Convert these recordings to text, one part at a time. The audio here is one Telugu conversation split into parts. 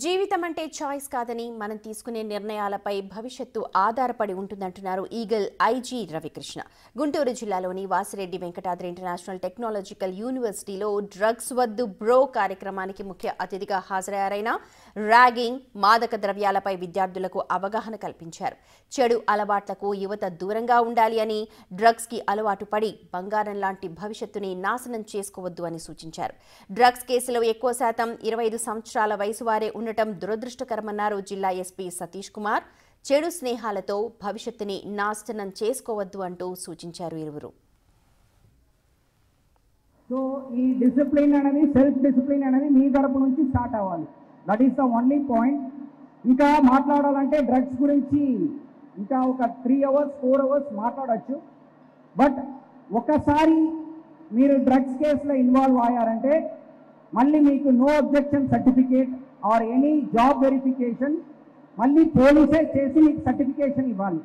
జీవితం అంటే చాయిస్ కాదని మనం తీసుకునే నిర్ణయాలపై భవిష్యత్తు ఆధారపడి ఉంటుందంటున్నారు ఈగల్ ఐజీ రవికృష్ణ. గుంటూరు జిల్లాలోని వాసిరెడ్డి వెంకటాద్రి ఇంటర్నేషనల్ టెక్నాలజికల్ యూనివర్సిటీలో డ్రగ్స్ వద్దు బ్రో కార్యక్రమానికి ముఖ్య అతిథిగా హాజరయ్యారైన ర్యాగింగ్, మాదక ద్రవ్యాలపై విద్యార్థులకు అవగాహన కల్పించారు. చెడు అలవాట్లకు యువత దూరంగా ఉండాలి అని, డ్రగ్స్ కి అలవాటు పడి బంగారం లాంటి భవిష్యత్తుని నాశనం చేసుకోవద్దు అని సూచించారు. డ్రగ్స్ కేసులో ఎక్కువ శాతం 25 సంవత్సరాల వయసు వారే ఉండటం దురదృష్టకరమన్నారు జిల్లా ఎస్పీ సతీష్ కుమార్. చెడు స్నేహాలతో భవిష్యత్తుని నాశనం చేసుకోవద్దు అంటూ సూచించారు ఇరువురు. సో ఈ డిసిప్లిన్ అనేది, సెల్ఫ్ డిసిప్లిన్ అనేది మీ తరపు నుంచి స్టార్ట్ అవ్వాలి. That is the only point. ఇంకా మాట్లాడాలంటే డ్రగ్స్ గురించి ఇంకా ఒక 3 hours 4 hours మాట్లాడచ్చు. బట్ ఒకసారి మీరు డ్రగ్స్ కేసులో ఇన్వాల్వ్ అయ్యారంటే మళ్ళీ మీకు no objection certificate or any job verification మళ్ళీ పోలీసే చేసి మీకు సర్టిఫికేషన్ ఇవ్వాలి.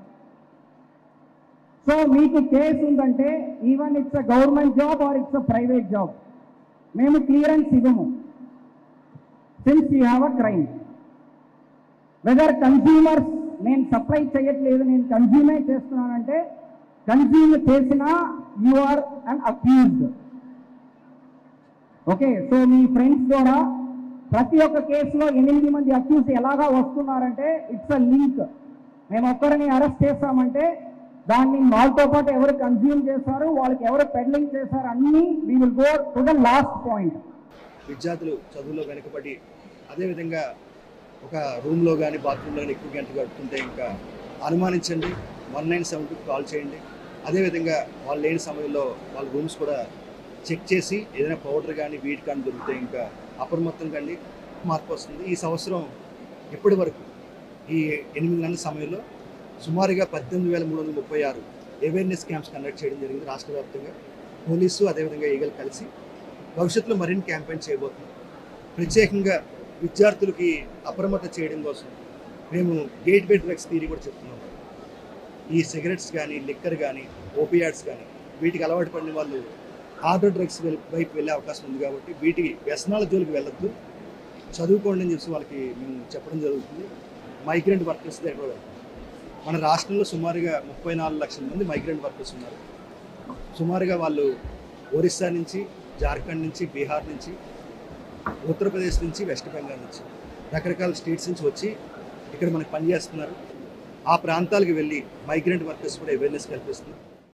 సో మీకు కేసు ఉందంటే even it's a government job or it's a private job, మేము క్లియరెన్స్ ఇవ్వము since you have a crime. Whether consumers నేను సప్లై చేయట్లేదు, నేను కన్స్యూమే చేస్తున్నానంటే కన్స్యూమ్ చేసినా you are an accused. Okay, so మీ ఫ్రెండ్స్ ద్వారా ప్రతి ఒక్క కేసులో 8 మంది అక్యూజ్ ఎలాగా వస్తున్నారంటే ఇట్స్ అ లింక్. మేము ఒక్కరిని అరెస్ట్ చేస్తామంటే దాన్ని వాళ్ళతో పాటు ఎవరు కన్స్యూమ్ చేశారు, వాళ్ళకి ఎవరు పెడ్లింగ్ చేశారు అన్నీ we will go to the last point. విద్యార్థులు చదువులో వెనుకబడి అదేవిధంగా ఒక రూమ్లో కానీ బాత్రూంలో కానీ ఎక్కువ గంటలు గడుపుతుంటే ఇంకా అనుమానించండి, 197కి కాల్ చేయండి. అదేవిధంగా వాళ్ళు లేని సమయంలో వాళ్ళ రూమ్స్ కూడా చెక్ చేసి ఏదైనా పౌడర్ కానీ వీటి కానీ దొరికితే ఇంకా అప్రమత్తం కండి, మార్పు వస్తుంది. ఈ సంవత్సరం ఇప్పటి వరకు ఈ 8 నెలల సమయంలో సుమారుగా 18,336 అవేర్నెస్ క్యాంప్స్ కండక్ట్ చేయడం జరిగింది రాష్ట్ర వ్యాప్తంగా. పోలీసు అదేవిధంగా ఈగలు కలిసి భవిష్యత్తులో మరిన్ని క్యాంపెయిన్ చేయబోతున్నాం. ప్రత్యేకంగా విద్యార్థులకి అప్రమత్తం చేయడం కోసం మేము గేట్ వే డ్రగ్స్ థియరీ కూడా చెప్తున్నాం. ఈ సిగరెట్స్ కానీ, లిక్కర్ కానీ, ఓపియాడ్స్ కానీ వీటికి అలవాటు పడిన వాళ్ళు హార్డ్ డ్రగ్స్ వైపు వెళ్ళే అవకాశం ఉంది. కాబట్టి వీటికి వ్యసనాల జోలికి వెళ్ళొద్దు, చదువుకోండి అని చెప్పి వాళ్ళకి మేము చెప్పడం జరుగుతుంది. మైగ్రెంట్ వర్కర్స్ దగ్గర కూడా మన రాష్ట్రంలో సుమారుగా 34 లక్షల మంది మైగ్రెంట్ వర్కర్స్ ఉన్నారు. సుమారుగా వాళ్ళు ఒరిస్సా నుంచి, జార్ఖండ్ నుంచి, బీహార్ నుంచి, ఉత్తరప్రదేశ్ నుంచి, వెస్ట్ బెంగాల్ నుంచి రకరకాల స్టేట్స్ నుంచి వచ్చి ఇక్కడ మనకు పనిచేస్తున్నారు. ఆ ప్రాంతాలకు వెళ్ళి మైగ్రెంట్ వర్కర్స్ కూడా అవేర్నెస్ కల్పిస్తున్నారు.